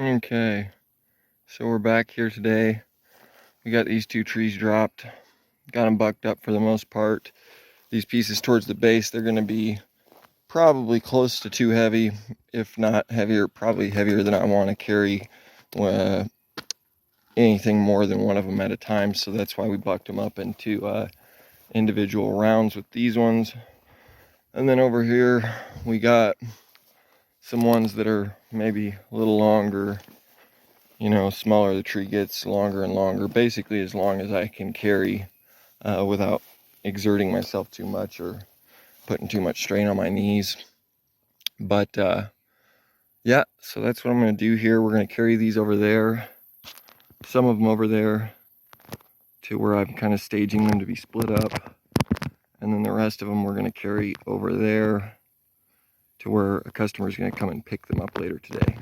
Okay, so we're back here today. We got these two trees dropped. Got them bucked up for the most part. These pieces towards the base, they're going to be probably close to too heavy, if not heavier, probably heavier than I want to carry anything more than one of them at a time. So that's why we bucked them up into individual rounds with these ones. And then over here, we got some ones that are maybe a little longer. You know, smaller the tree gets, longer and longer, basically as long as I can carry without exerting myself too much or putting too much strain on my knees. But yeah, so that's what I'm going to do here. We're going to carry these over there, some of them over there to where I'm kind of staging them to be split up. And then the rest of them we're going to carry over there to where a customer is going to come and pick them up later today.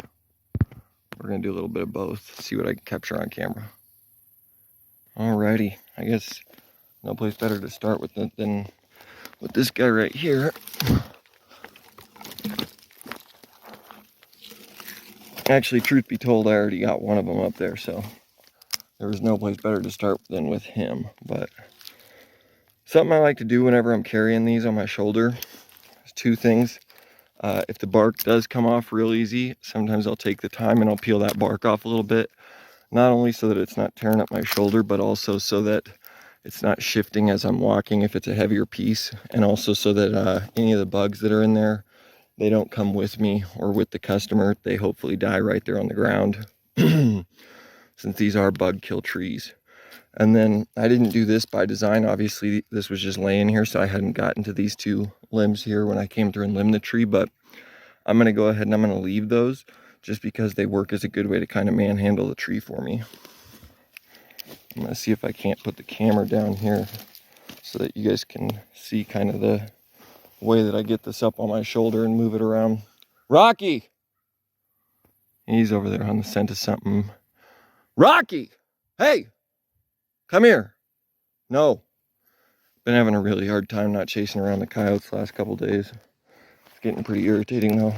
We're going to do a little bit of both, see what I can capture on camera. Alrighty, I guess no place better to start with than with this guy right here. Actually, truth be told, I already got one of them up there, so there was no place better to start than with him. But something I like to do whenever I'm carrying these on my shoulder is two things. If the bark does come off real easy, sometimes I'll take the time and I'll peel that bark off a little bit. Not only so that it's not tearing up my shoulder, but also so that it's not shifting as I'm walking if it's a heavier piece. And also so that any of the bugs that are in there, they don't come with me or with the customer. They hopefully die right there on the ground since these are bug kill trees. And then I didn't do this by design. Obviously, this was just laying here, so I hadn't gotten to these two limbs here when I came through and limbed the tree. But I'm going to go ahead and I'm going to leave those just because they work as a good way to kind of manhandle the tree for me. I'm going to see if I can't put the camera down here so that you guys can see kind of the way that I get this up on my shoulder and move it around. Rocky! He's over there on the scent of something. Rocky! Hey! Come here! No. Been having a really hard time not chasing around the coyotes the last couple days. It's getting pretty irritating though.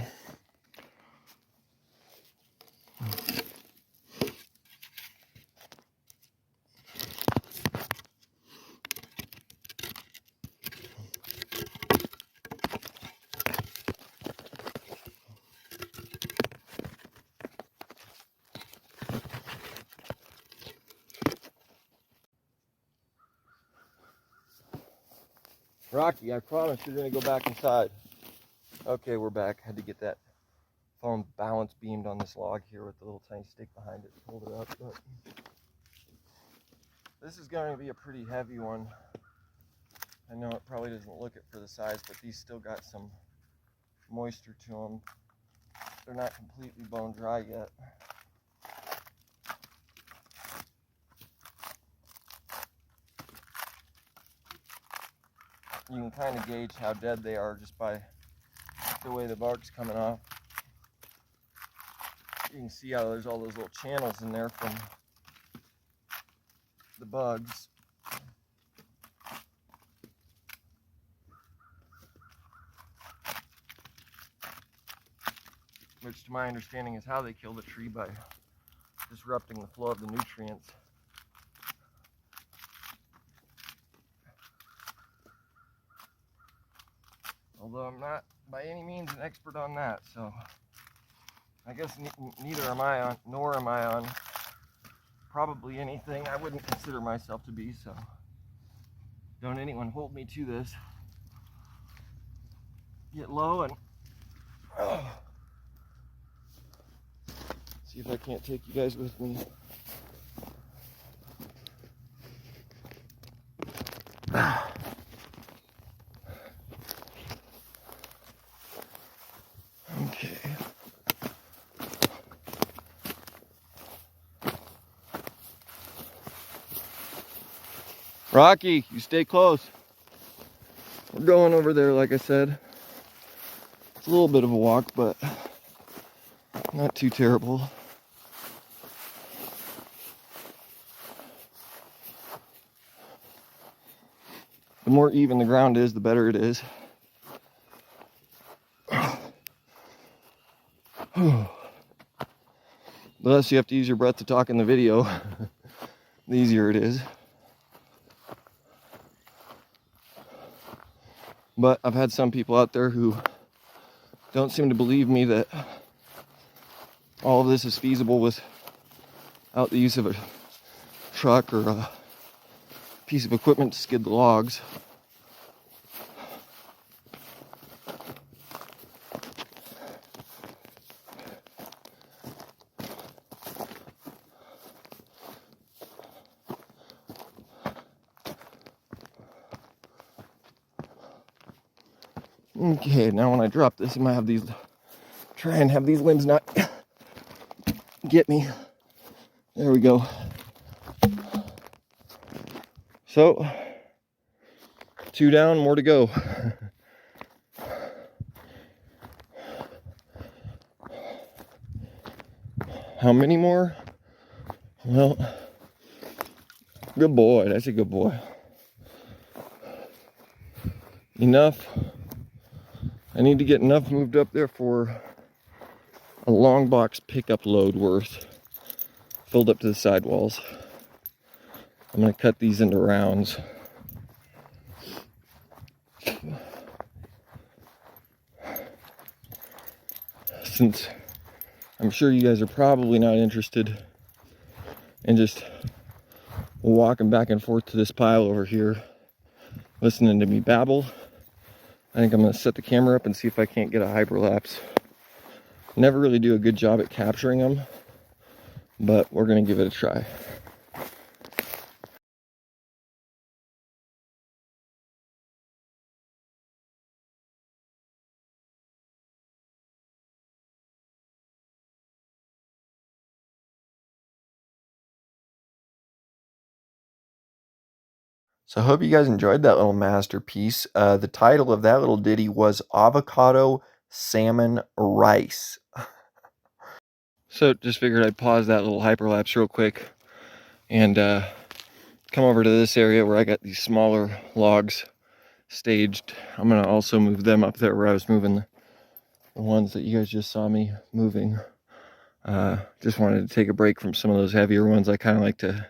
Rocky, I promise you're gonna go back inside. Okay, we're back. Had to get that phone balance beamed on this log here with the little tiny stick behind it to hold it up. But this is going to be a pretty heavy one. I know it probably doesn't look it for the size, but these still got some moisture to them. They're not completely bone dry yet. You can kind of gauge how dead they are just by the way the bark's coming off. You can see how there's all those little channels in there from the bugs. Which to my understanding is how they kill the tree, by disrupting the flow of the nutrients. Although I'm not by any means an expert on that, so I guess neither am I on, nor am I on probably anything I wouldn't consider myself to be, so don't anyone hold me to this. Get low and see if I can't take you guys with me. Okay. Rocky, you stay close. We're going over there, like I said. It's a little bit of a walk, but not too terrible. The more even the ground is, the better it is. The less you have to use your breath to talk in the video, the easier it is. But I've had some people out there who don't seem to believe me that all of this is feasible without the use of a truck or a piece of equipment to skid the logs. Okay, now when I drop this, I'm gonna try and have these limbs not get me. There we go. So, 2 down, more to go. How many more? Well, good boy, that's a good boy. Enough. I need to get enough moved up there for a long box pickup load worth filled up to the sidewalls. I'm going to cut these into rounds. Since I'm sure you guys are probably not interested in just walking back and forth to this pile over here, listening to me babble, I think I'm going to set the camera up and see if I can't get a hyperlapse. Never really do a good job at capturing them, but we're going to give it a try. So I hope you guys enjoyed that little masterpiece. The title of that little ditty was Avocado Salmon Rice. So just figured I'd pause that little hyperlapse real quick and come over to this area where I got these smaller logs staged. I'm gonna also move them up there where I was moving the ones that you guys just saw me moving. Just wanted to take a break from some of those heavier ones. I kind of like to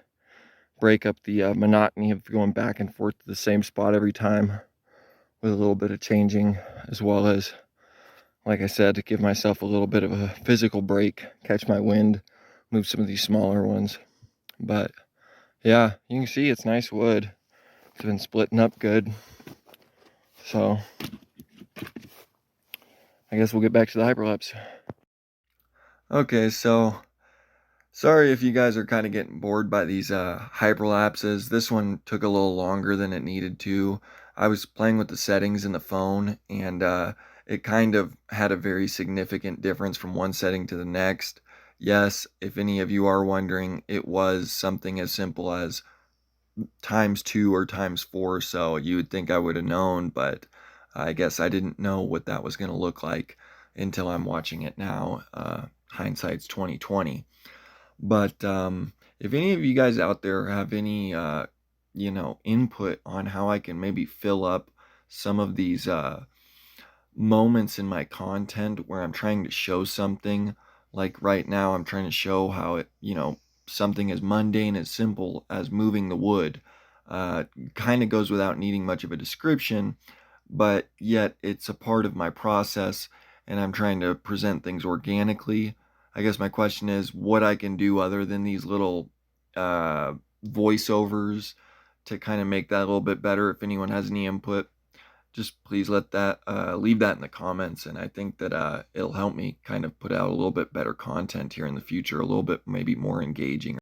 break up the monotony of going back and forth to the same spot every time with a little bit of changing, as well as, like I said, to give myself a little bit of a physical break, catch my wind, move some of these smaller ones. But yeah, you can see it's nice wood. It's been splitting up good. So I guess we'll get back to the hyperlapse. Okay, so sorry if you guys are kind of getting bored by these hyperlapses. This one took a little longer than it needed to. I was playing with the settings in the phone, and it kind of had a very significant difference from one setting to the next. Yes, if any of you are wondering, it was something as simple as ×2 or ×4, so you would think I would have known, but I guess I didn't know what that was going to look like until I'm watching it now. Hindsight's 2020. But if any of you guys out there have any input on how I can maybe fill up some of these moments in my content where I'm trying to show something, like right now I'm trying to show how it, something as mundane, as simple as moving the wood, kind of goes without needing much of a description, but yet it's a part of my process and I'm trying to present things organically. I guess my question is what I can do other than these little voiceovers to kind of make that a little bit better. If anyone has any input, just please leave that in the comments, and I think that it'll help me kind of put out a little bit better content here in the future, a little bit maybe more engaging.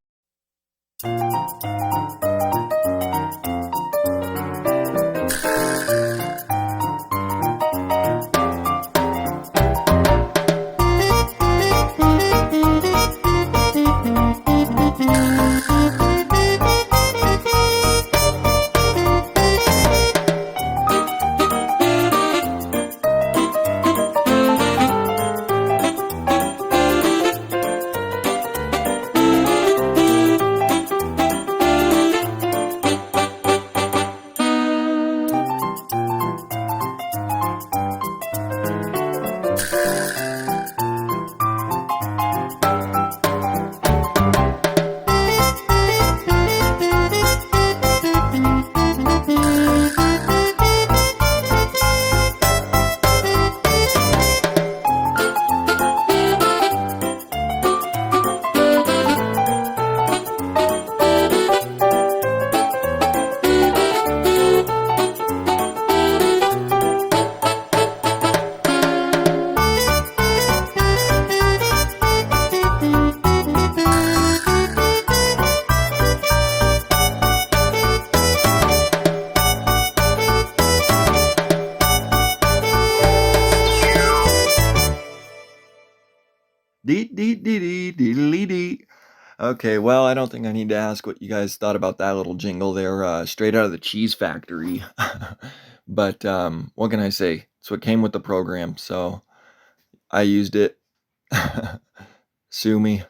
Dee dee dee dee dee dee. Okay, well, I don't think I need to ask what you guys thought about that little jingle there, straight out of the cheese factory. But what can I say? It's what came with the program, so I used it. Sue me.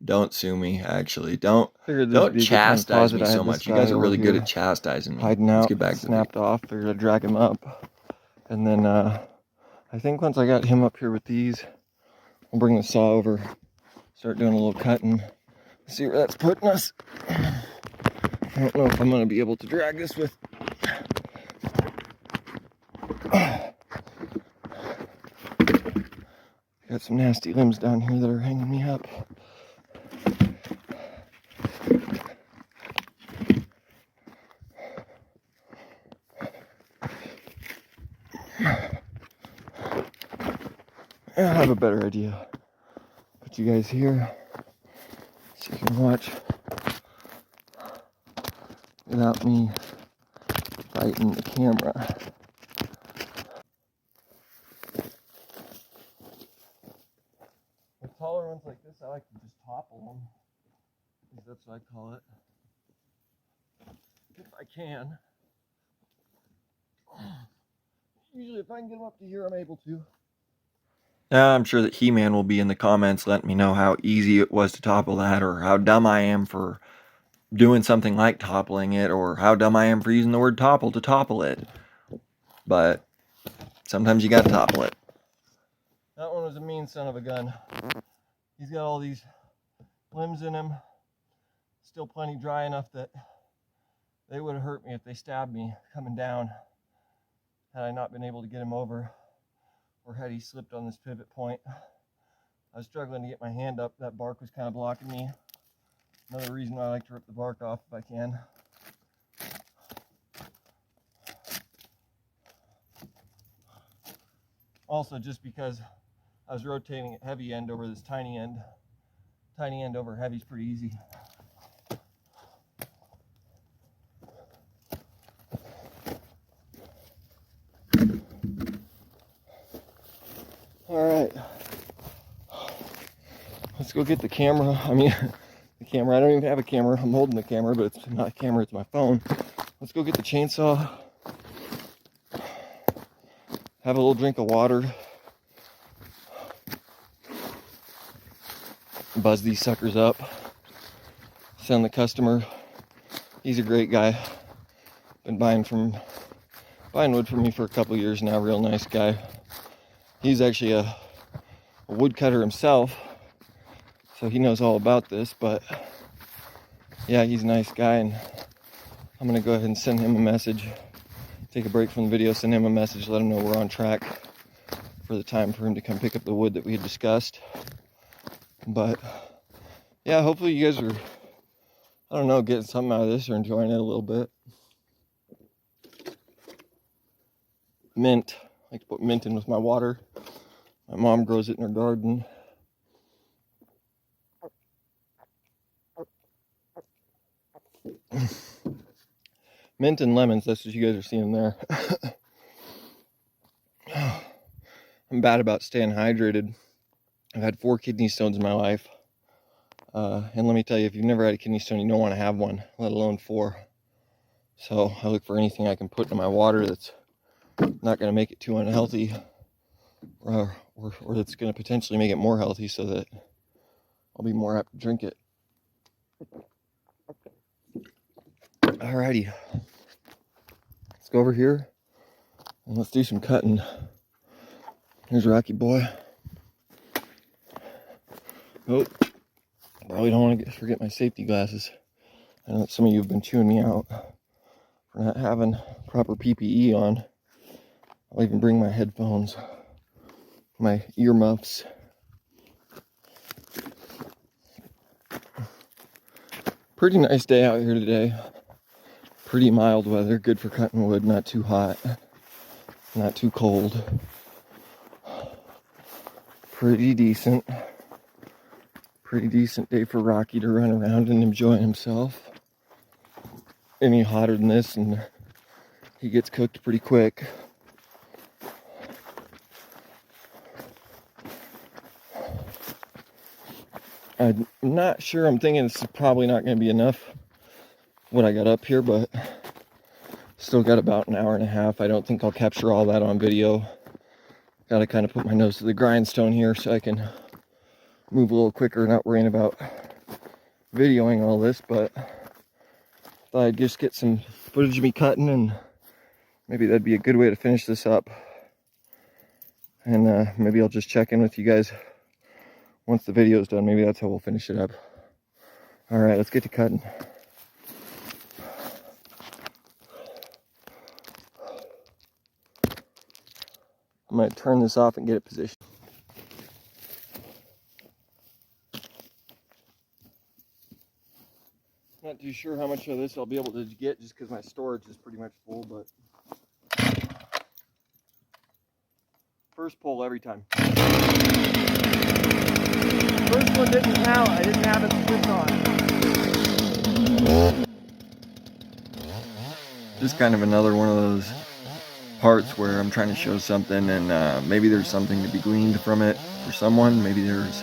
Don't sue me, actually. Don't Figured this would be a good time to chastise pause me it. I so had this much. You guy guys are over really good here at chastising me. hiding Let's out, get back to the snapped off. Figured I'd drag him up. And then I think once I got him up here with these, I'll bring the saw over, start doing a little cutting. See where that's putting us. I don't know if I'm going to be able to drag this with. Got some nasty limbs down here that are hanging me up. I have a better idea. Put you guys here so you can watch without me fighting the camera. With taller ones like this, I like to just topple them. Because that's what I call it. If I can. Usually if I can get them up to here, I'm able to. I'm sure that He-Man will be in the comments letting me know how easy it was to topple that, or how dumb I am for doing something like toppling it, or how dumb I am for using the word topple to topple it. But sometimes you gotta topple it. That one was a mean son of a gun. He's got all these limbs in him, still plenty dry enough that they would have hurt me if they stabbed me coming down had I not been able to get him over, or had he slipped on this pivot point. I was struggling to get my hand up. That bark was kind of blocking me. Another reason why I like to rip the bark off if I can. Also, just because I was rotating at heavy end over this tiny end. Tiny end over heavy is pretty easy. All right, let's go get the camera. I mean, the camera. I don't even have a camera. I'm holding the camera, but it's not a camera, it's my phone. Let's go get the chainsaw. Have a little drink of water. Buzz these suckers up. Send the customer. He's a great guy. Been buying wood from me for a couple years now. Real nice guy. He's actually a woodcutter himself, so he knows all about this. But yeah, he's a nice guy, and I'm gonna go ahead and send him a message. Take a break from the video, send him a message, let him know we're on track for the time for him to come pick up the wood that we had discussed. But yeah, hopefully you guys are, I don't know, getting something out of this or enjoying it a little bit. Mint. I like to put mint in with my water. My mom grows it in her garden. Mint and lemons, that's what you guys are seeing there. I'm bad about staying hydrated. I've had 4 kidney stones in my life. And let me tell you, if you've never had a kidney stone, you don't want to have one, let alone 4. So I look for anything I can put in my water that's not going to make it too unhealthy, or that's going to potentially make it more healthy, so that I'll be more apt to drink it. Alrighty, let's go over here and let's do some cutting. Here's Rocky boy. Oh, probably don't want to forget my safety glasses. I know some of you have been chewing me out for not having proper PPE on. I'll even bring my headphones, my earmuffs. Pretty nice day out here today. Pretty mild weather, good for cutting wood, not too hot, not too cold. Pretty decent day for Rocky to run around and enjoy himself. Any hotter than this and he gets cooked pretty quick. I'm not sure. I'm thinking it's probably not going to be enough what I got up here, but still got about an hour and a half. I don't think I'll capture all that on video. Got to kind of put my nose to the grindstone here so I can move a little quicker, not worrying about videoing all this, but thought I'd just get some footage of me cutting, and maybe that'd be a good way to finish this up. And maybe I'll just check in with you guys once the video's done. Maybe that's how we'll finish it up. All right, let's get to cutting. I'm gonna turn this off and get it positioned. Not too sure how much of this I'll be able to get just because my storage is pretty much full, but first pull every time. First one didn't count. I didn't have it switched on. Just kind of another one of those parts where I'm trying to show something, and maybe there's something to be gleaned from it for someone. Maybe there's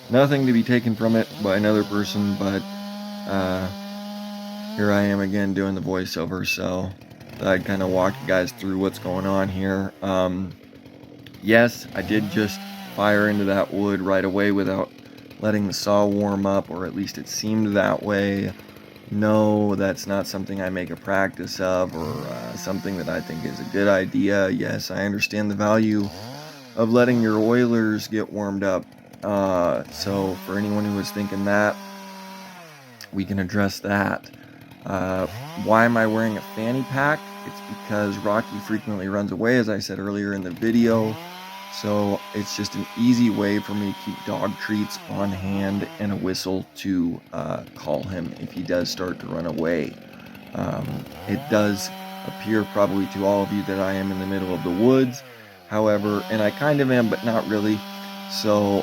nothing to be taken from it by another person, but here I am again doing the voiceover, so I'd kind of walk you guys through what's going on here. Yes, I did just fire into that wood right away without letting the saw warm up, or at least it seemed that way. No, that's not something I make a practice of, or something that I think is a good idea. Yes, I understand the value of letting your oilers get warmed up. So for anyone who was thinking that, we can address that. Why am I wearing a fanny pack? It's because Rocky frequently runs away, as I said earlier in the video. So it's just an easy way for me to keep dog treats on hand and a whistle to call him if he does start to run away. It does appear probably to all of you that I am in the middle of the woods. However, and I kind of am, but not really. So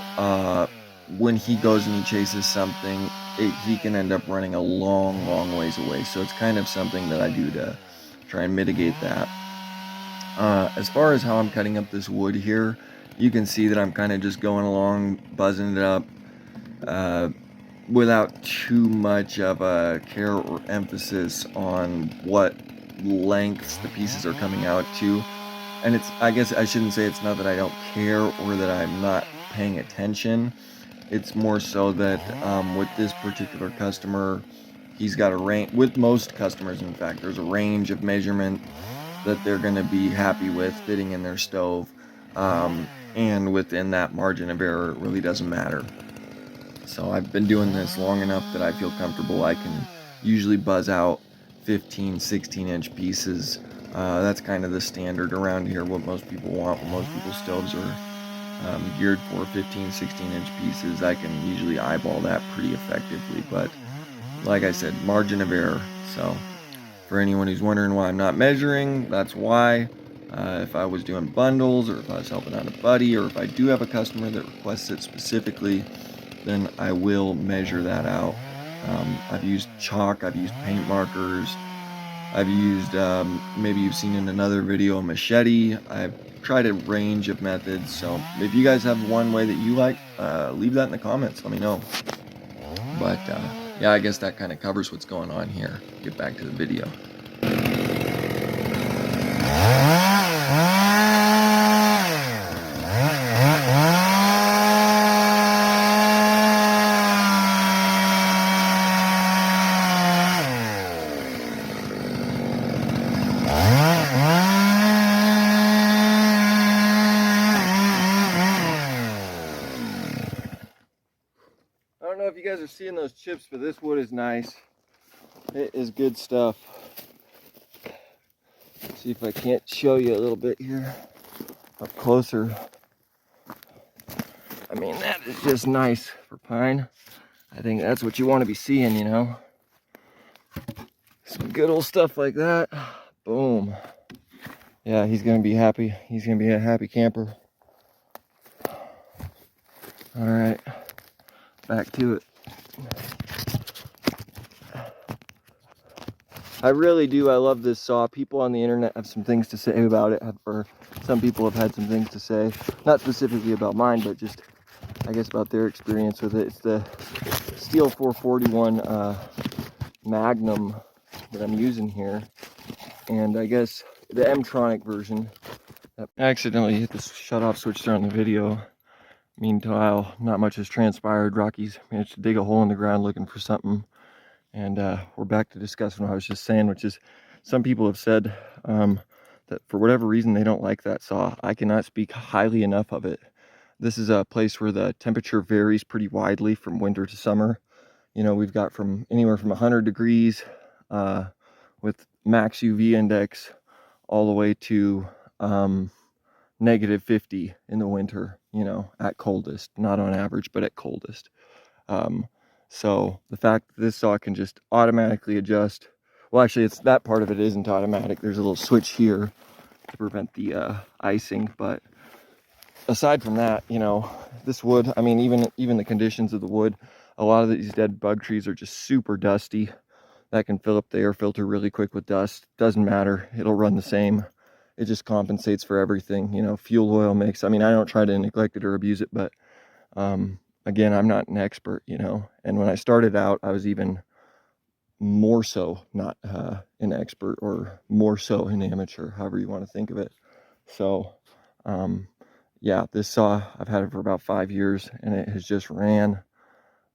when he goes and he chases something, he can end up running a long, long ways away. So it's kind of something that I do to try and mitigate that. As far as how I'm cutting up this wood here, you can see that I'm kind of just going along, buzzing it up, without too much of a care or emphasis on what lengths the pieces are coming out to. And I guess I shouldn't say it's not that I don't care or that I'm not paying attention. It's more so that with this particular customer, he's got a range. With most customers, in fact, there's a range of measurement that they're going to be happy with fitting in their stove, and within that margin of error, it really doesn't matter. So I've been doing this long enough that I feel comfortable. I can usually buzz out 15, 16-inch pieces. That's kind of the standard around here, what most people want. What most people's stoves are geared for, 15, 16-inch pieces. I can usually eyeball that pretty effectively, but like I said, margin of error. So for anyone who's wondering why I'm not measuring, that's why. If I was doing bundles, or if I was helping out a buddy, or if I do have a customer that requests it specifically, then I will measure that out. I've used chalk, I've used paint markers, I've used, maybe you've seen in another video, a machete. I've tried a range of methods, so if you guys have one way that you like, leave that in the comments, let me know. But yeah, I guess that kind of covers what's going on here. Get back to the video. I don't know if you guys are seeing those chips, but this wood is nice. It is good stuff. Let's see if I can't show you a little bit here up closer. I mean, that is just nice for pine. I think that's what you want to be seeing, you know. Some good old stuff like that. Boom. Yeah, he's gonna be happy. He's gonna be a happy camper. All right, back to it. I really do. I love this saw. People on the internet have some things to say about it, or some people have had some things to say. Not specifically about mine, but just I guess, about their experience with it. It's the Steel 441 Magnum that I'm using here, and I guess the M-Tronic version. I accidentally hit the shut-off switch there on the video. Meanwhile, not much has transpired. Rocky's managed to dig a hole in the ground looking for something, and we're back to discussing what I was just saying, which is some people have said that for whatever reason they don't like that saw. I cannot speak highly enough of it. This is a place where the temperature varies pretty widely from winter to summer. You know, we've got from anywhere from 100 degrees with max UV index all the way to -50 in the winter, you know, at coldest, not on average, but at coldest. So the fact that this saw can just automatically adjust, well, actually, it's that part of it isn't automatic. There's a little switch here to prevent the icing, but aside from that, you know, this wood, I mean, even the conditions of the wood, a lot of these dead bug trees are just super dusty. That can fill up the air filter really quick with dust. Doesn't matter, it'll run the same. It just compensates for everything, you know, fuel oil mix. I mean, I don't try to neglect it or abuse it, but again, I'm not an expert, you know. And when I started out, I was even more so not an expert, or more so an amateur, however you want to think of it. So yeah, this saw, I've had it for about 5 years, and it has just ran.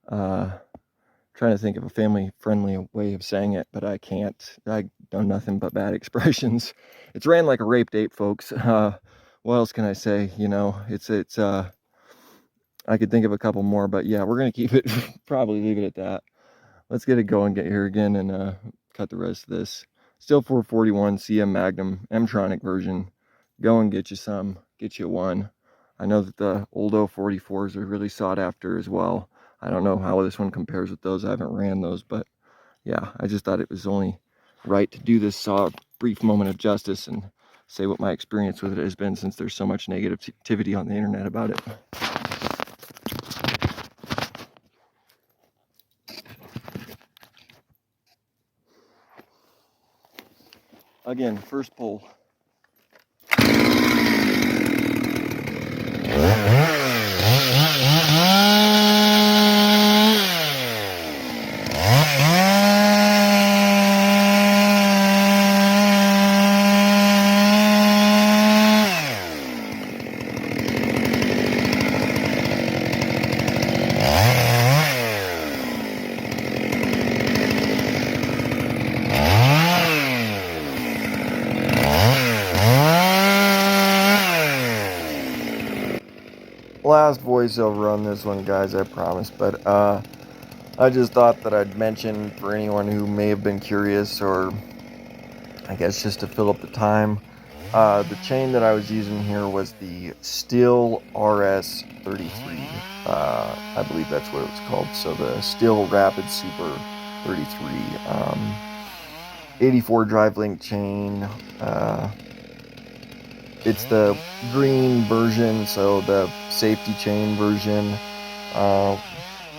Trying to think of a family-friendly way of saying it, but I can't. I know nothing but bad expressions. It's ran like a rape date, folks. What else can I say? You know, it's I could think of a couple more, but yeah, we're gonna keep it, probably leave it at that. Let's get it going, get here again, and cut the rest of this. Still 441 CM Magnum M-Tronic version. Go and get you some, get you one. I know that the old 044s are really sought after as well. I don't know how this one compares with those. I haven't ran those, but yeah, I just thought it was only right to do this saw a brief moment of justice and say what my experience with it has been, since there's so much negativity on the internet about it. Again, first pull. Last voiceover on this one, guys, I promise, but I just thought that I'd mention for anyone who may have been curious, or I guess just to fill up the time, the chain that I was using here was the Steel RS33. I believe that's what it was called. So the Steel Rapid Super 33, 84 drive link chain. It's the green version, so the safety chain version,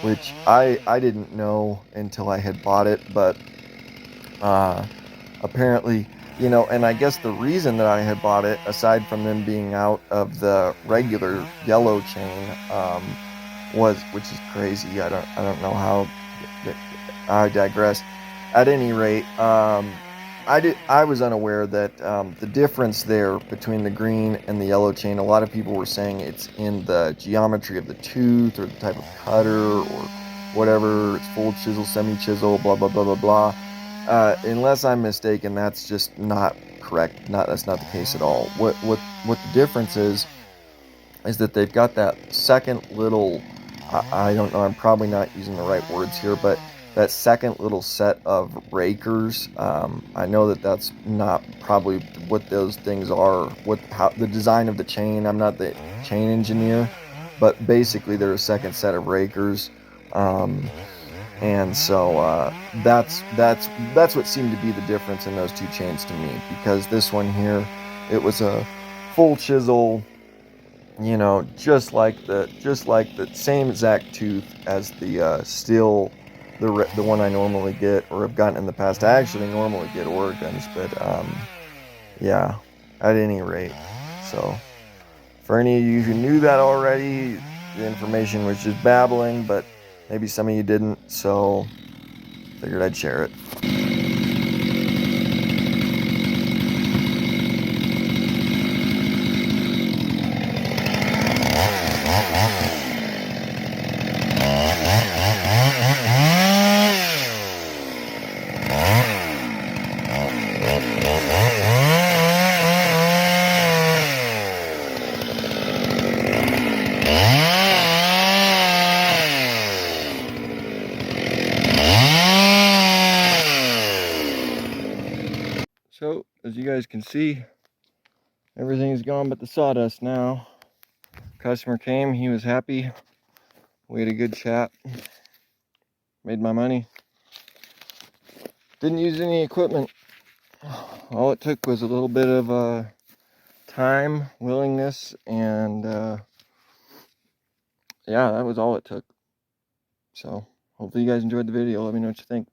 which I didn't know until I had bought it, but apparently, you know, and I guess the reason that I had bought it, aside from them being out of the regular yellow chain, was, which is crazy. I don't know how. I digress. At any rate, I was unaware that the difference there between the green and the yellow chain, a lot of people were saying it's in the geometry of the tooth, or the type of cutter, or whatever. It's full chisel, semi-chisel, blah, blah, blah, blah, blah. Unless I'm mistaken, that's just not correct. That's not the case at all. What the difference is that they've got that second little, I don't know, I'm probably not using the right words here, but that second little set of rakers. I know that that's not probably what those things are, how the design of the chain. I'm not the chain engineer, but basically they're a second set of rakers. And so that's what seemed to be the difference in those two chains to me, because this one here, it was a full chisel, you know, just like the same exact tooth as the Steel, the one I normally get, or have gotten in the past. I actually normally get Oregons, but yeah, at any rate. So for any of you who knew that already, the information was just babbling, but maybe some of you didn't, so figured I'd share it. So, as you guys can see, everything's gone but the sawdust now. Customer came, he was happy. We had a good chat. Made my money. Didn't use any equipment. All it took was a little bit of time, willingness, and yeah, that was all it took. So, hopefully you guys enjoyed the video. Let me know what you think.